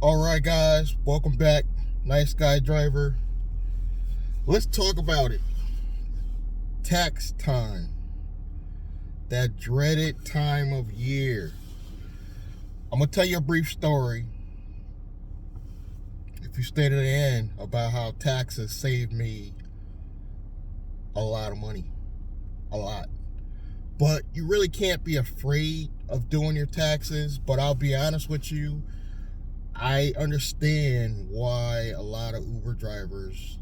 Alright guys, welcome back. Nice guy driver. Let's talk about it. Tax time. That dreaded time of year. I'm going to tell you a brief story, if you stay to the end, about how taxes saved me a lot of money. A lot. But you really can't be afraid of doing your taxes. But I'll be honest with you, I understand why a lot of Uber drivers,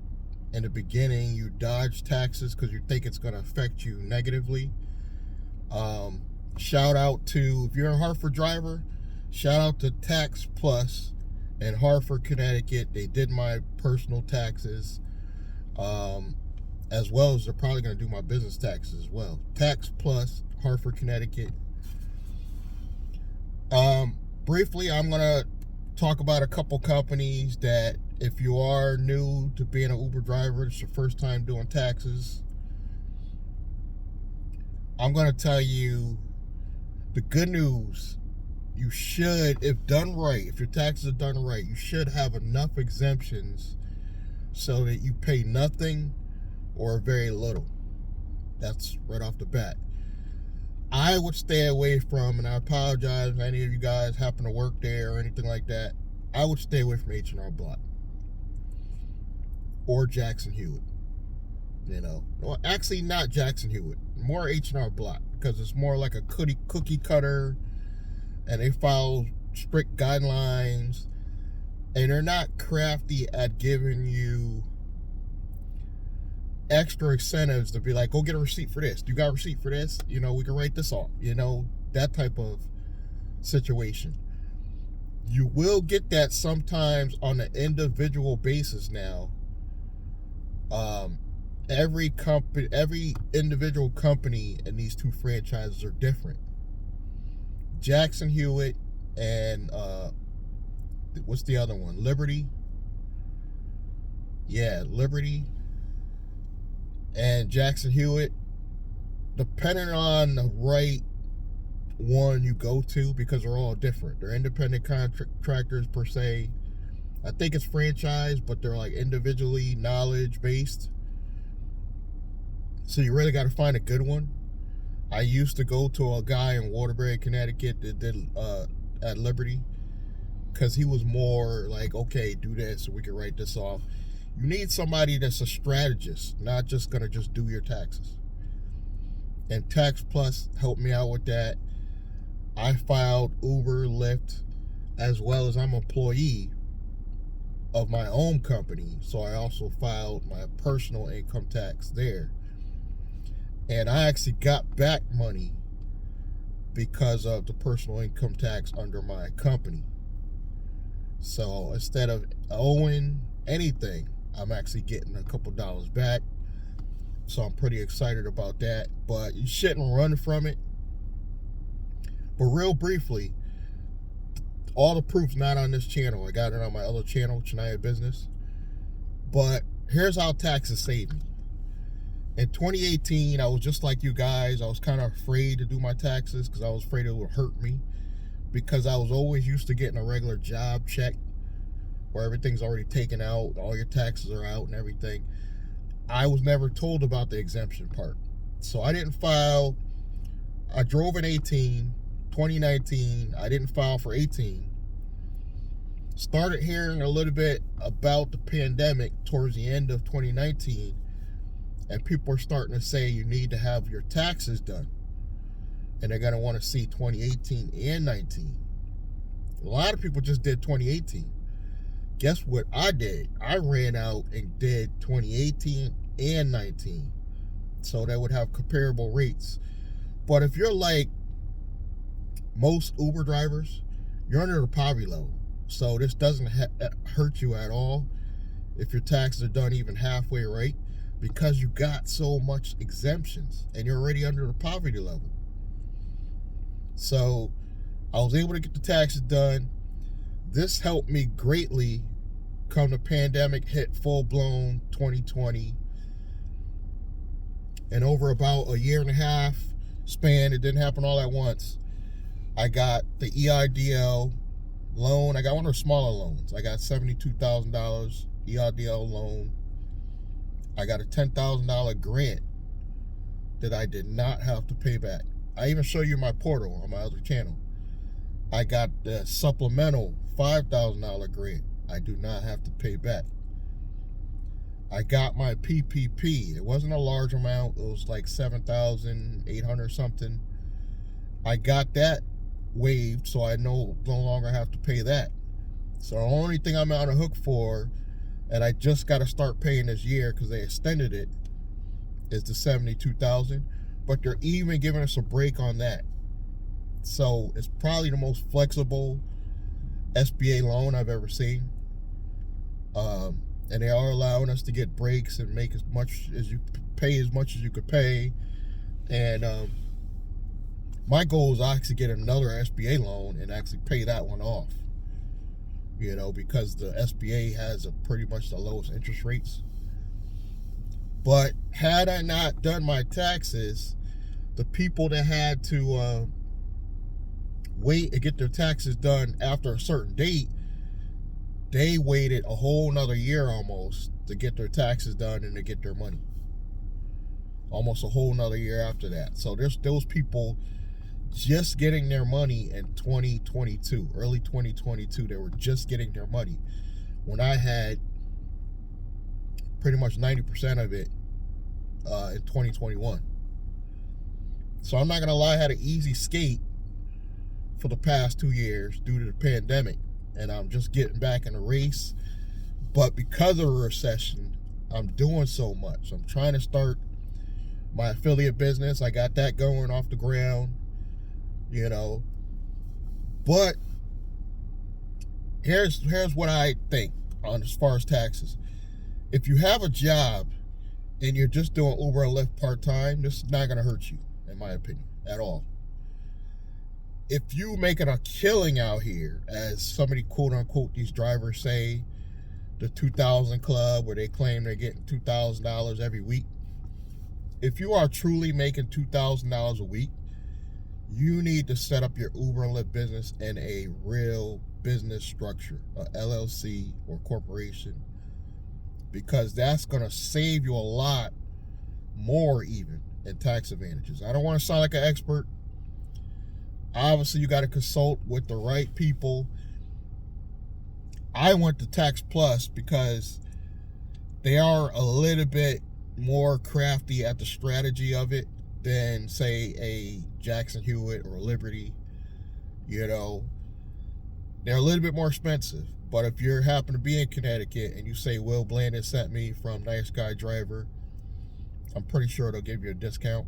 in the beginning, you dodge taxes because you think it's going to affect you negatively. Shout out to, if you're a Hartford driver, shout out to Tax Plus in Hartford, Connecticut. They did my personal taxes, as well as they're probably going to do my business taxes as well. Tax Plus, Hartford, Connecticut. Briefly, I'm going to talk about a couple companies that, if you are new to being an Uber driver, it's your first time doing taxes, I'm going to tell you the good news. You should, if done right, if your taxes are done right, you should have enough exemptions so that you pay nothing or very little. That's right off the bat. I would stay away from, and I apologize if any of you guys happen to work there or anything like that, I would stay away from H&R Block or Jackson Hewitt. You know, well, actually not Jackson Hewitt, more H&R Block, because it's more like a cookie cutter, and they follow strict guidelines, and they're not crafty at giving you extra incentives to be like, go get a receipt for this. You got a receipt for this? You know, we can write this off. You know, that type of situation. You will get that sometimes on an individual basis now. Every individual company in these two franchises are different. Jackson Hewitt and what's the other one? Liberty. Yeah, Liberty and Jackson Hewitt, depending on the right one you go to, because they're all different. They're independent contractors per se. I think it's franchise, but they're like individually knowledge based. So you really got to find a good one. I used to go to a guy in Waterbury, Connecticut that did at Liberty, because he was more like, okay, do this so we can write this off. You need somebody that's a strategist, not just going to just do your taxes. And Tax Plus helped me out with that. I filed Uber, Lyft, as well as I'm an employee of my own company. So I also filed my personal income tax there. And I actually got back money because of the personal income tax under my company. So instead of owing anything, I'm actually getting a couple dollars back. So I'm pretty excited about that. But you shouldn't run from it. But real briefly, all the proof's not on this channel. I got it on my other channel, Chania Business. But here's how taxes saved me. In 2018, I was just like you guys. I was kind of afraid to do my taxes because I was afraid it would hurt me, because I was always used to getting a regular job check where everything's already taken out, all your taxes are out and everything. I was never told about the exemption part. So I didn't file. I drove in 2019. I didn't file for 18. Started hearing a little bit about the pandemic towards the end of 2019. And people are starting to say you need to have your taxes done. And they're going to want to see 2018 and 19. A lot of people just did 2018. Guess what I did? I ran out and did 2018 and 19. So they would have comparable rates. But if you're like most Uber drivers, you're under the poverty level. So this doesn't hurt you at all if your taxes are done even halfway right, because you got so much exemptions and you're already under the poverty level. So I was able to get the taxes done. This helped me greatly come the pandemic hit full-blown 2020. And over about a year and a half span, it didn't happen all at once, I got the EIDL loan. I got one of the smaller loans. I got $72,000 EIDL loan. I got a $10,000 grant that I did not have to pay back. I even show you my portal on my other channel. I got the supplemental $5,000 grant. I do not have to pay back. I got my PPP. It wasn't a large amount. It was like $7,800 something. I got that waived, so I no longer have to pay that. So the only thing I'm on the hook for, and I just got to start paying this year because they extended it, is the $72,000. But they're even giving us a break on that. So it's probably the most flexible SBA loan I've ever seen. And they are allowing us to get breaks and make as much as you could pay. And my goal is actually get another SBA loan and actually pay that one off. You know, because the SBA has pretty much the lowest interest rates. But had I not done my taxes, the people that had to wait and get their taxes done after a certain date, they waited a whole nother year almost to get their taxes done and to get their money. Almost a whole nother year after that. So there's those people just getting their money in 2022, early 2022. They were just getting their money when I had pretty much 90% of it in 2021. So I'm not gonna lie, I had an easy skate for the past 2 years due to the pandemic, and I'm just getting back in the race. But because of a recession, I'm doing so much. I'm trying to start my affiliate business. I got that going off the ground, you know. But here's what I think on as far as taxes. If you have a job and you're just doing Uber and Lyft part-time, this is not going to hurt you, in my opinion, at all. If you making a killing out here, as somebody quote-unquote these drivers say, the 2,000 Club, where they claim they're getting $2,000 every week. If you are truly making $2,000 a week, you need to set up your Uber and Lyft business in a real business structure, a LLC or corporation, because that's going to save you a lot more even in tax advantages. I don't want to sound like an expert. Obviously, you got to consult with the right people. I went to Tax Plus because they are a little bit more crafty at the strategy of it than, say, a Jackson Hewitt or a Liberty. You know, they're a little bit more expensive. But if you happen to be in Connecticut and you say Will Blandon sent me from Nice Guy Driver, I'm pretty sure they'll give you a discount.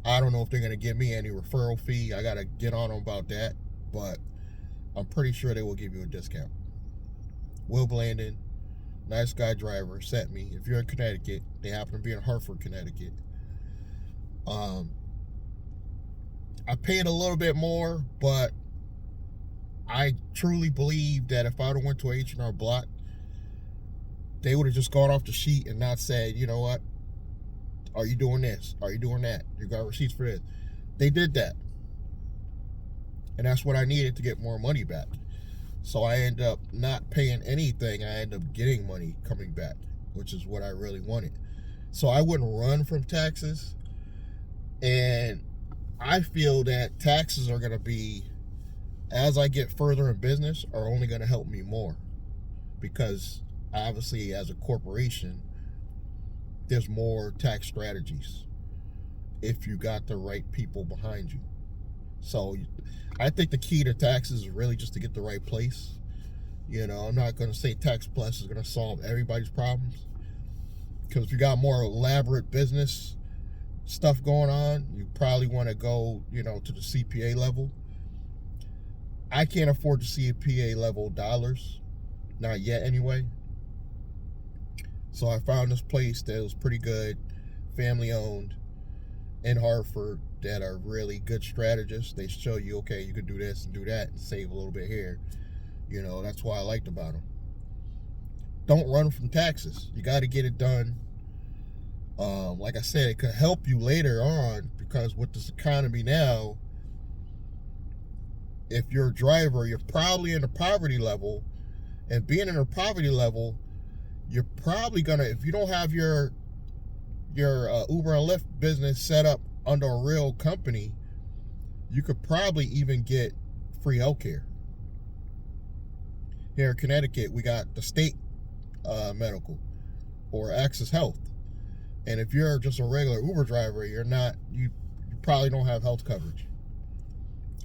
I don't know if they're going to give me any referral fee. I got to get on them about that. But I'm pretty sure they will give you a discount. Will Blandon, Nice Guy Driver, sent me. If you're in Connecticut, they happen to be in Hartford, Connecticut. I paid a little bit more, but I truly believe that if I would have went to H&R Block, they would have just gone off the sheet and not said, you know what, are you doing this? Are you doing that? You got receipts for this. They did that. And that's what I needed to get more money back. So I end up not paying anything. I end up getting money coming back, which is what I really wanted. So I wouldn't run from taxes. And I feel that taxes are going to be, as I get further in business, are only going to help me more. Because obviously as a corporation, there's more tax strategies if you got the right people behind you. So I think the key to taxes is really just to get the right place. You know, I'm not going to say Tax Plus is going to solve everybody's problems. Because if you got more elaborate business stuff going on, you probably want to go, you know, to the CPA level. I can't afford the CPA level dollars. Not yet anyway. So I found this place that was pretty good, family owned, in Hartford, that are really good strategists. They show you, okay, you can do this and do that and save a little bit here. You know, that's what I liked about them. Don't run from taxes. You got to get it done. Like I said, it could help you later on, because with this economy now, if you're a driver, you're probably in the poverty level, and being in a poverty level, you're probably gonna, if you don't have your Uber and Lyft business set up under a real company, you could probably even get free healthcare. Here in Connecticut, we got the state medical or Access Health, and if you're just a regular Uber driver, you probably don't have health coverage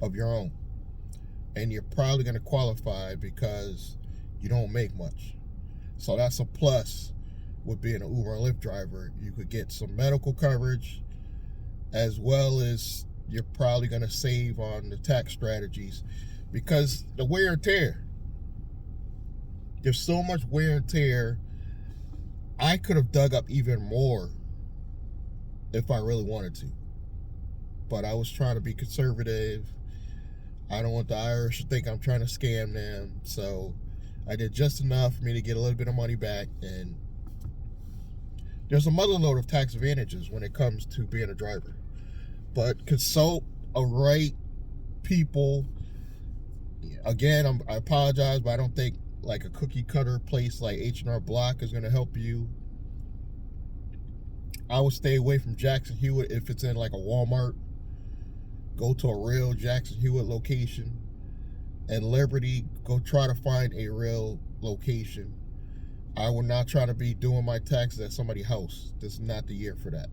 of your own, and you're probably going to qualify because you don't make much. So that's a plus with being an Uber and Lyft driver. You could get some medical coverage, as well as you're probably going to save on the tax strategies, because the wear and tear. There's so much wear and tear. I could have dug up even more if I really wanted to, but I was trying to be conservative. I don't want the Irish to think I'm trying to scam them, so I did just enough for me to get a little bit of money back. And there's a mother load of tax advantages when it comes to being a driver, but consult a right people. Again, I apologize, but I don't think like a cookie cutter place like H&R Block is going to help you. I would stay away from Jackson Hewitt if it's in like a Walmart. Go to a real Jackson Hewitt location. And Liberty, go try to find a real location. I will not try to be doing my taxes at somebody's house. This is not the year for that.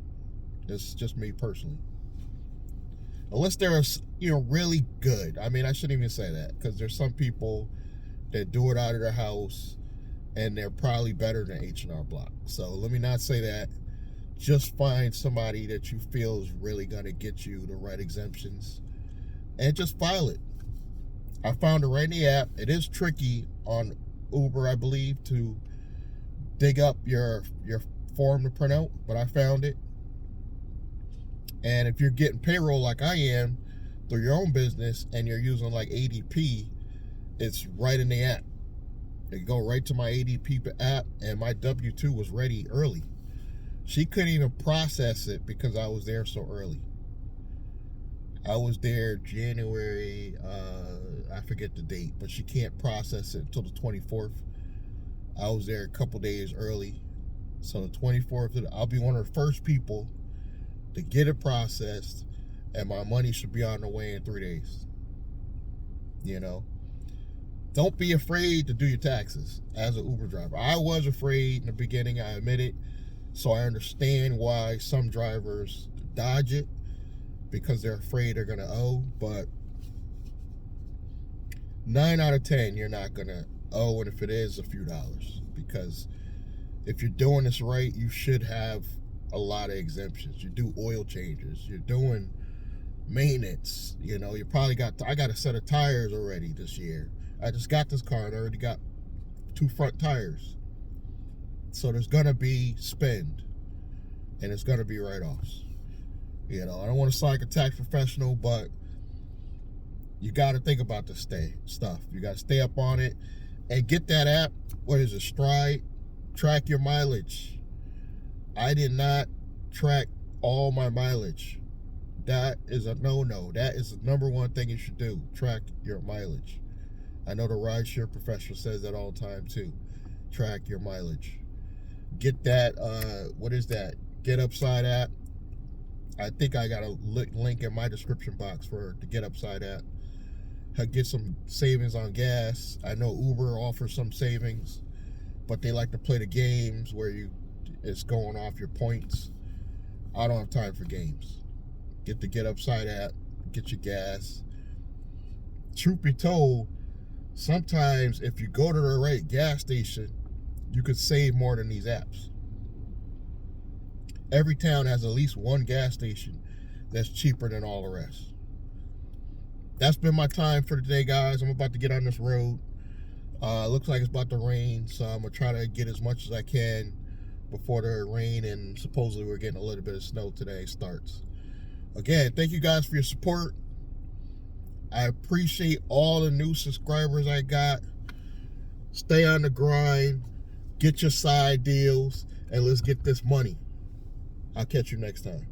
This is just me personally. Unless they're, really good. I mean, I shouldn't even say that, because there's some people that do it out of their house and they're probably better than H&R Block. So let me not say that. Just find somebody that you feel is really going to get you the right exemptions and just file it. I found it right in the app. It is tricky on Uber, I believe, to dig up your form to print out, but I found it. And if you're getting payroll like I am through your own business and you're using like ADP, it's right in the app. You go right to my ADP app, and my W-2 was ready early. She couldn't even process it because I was there so early. I was there January, I forget the date, but she can't process it until the 24th. I was there a couple days early. So the 24th, I'll be one of the first people to get it processed, and my money should be on the way in 3 days. Don't be afraid to do your taxes as an Uber driver. I was afraid in the beginning, I admit it. So I understand why some drivers dodge it, because they're afraid they're going to owe. But 9 out of 10, you're not going to owe. And if it is, a few dollars. Because if you're doing this right, you should have a lot of exemptions. You do oil changes. You're doing maintenance. You probably I got a set of tires already this year. I just got this car and I already got 2 front tires. So there's going to be spend, and it's going to be write-offs. I don't want to sound like a tax professional, but you got to think about this stuff. You got to stay up on it and get that app. What is it? Stride. Track your mileage. I did not track all my mileage. That is a no-no. That is the number one thing you should do. Track your mileage. I know the rideshare professional says that all the time too. Track your mileage. Get that, what is that? Get Upside app. I think I got a link in my description box for the Get Upside app. Get some savings on gas. I know Uber offers some savings, but they like to play the games where it's going off your points. I don't have time for games. Get the Get Upside app. Get your gas. Truth be told, sometimes if you go to the right gas station, you could save more than these apps. Every town has at least one gas station that's cheaper than all the rest. That's been my time for today, guys. I'm about to get on this road. Looks like it's about to rain, so I'm going to try to get as much as I can before the rain, and supposedly we're getting a little bit of snow today starts. Again, thank you guys for your support. I appreciate all the new subscribers I got. Stay on the grind. Get your side deals, and let's get this money. I'll catch you next time.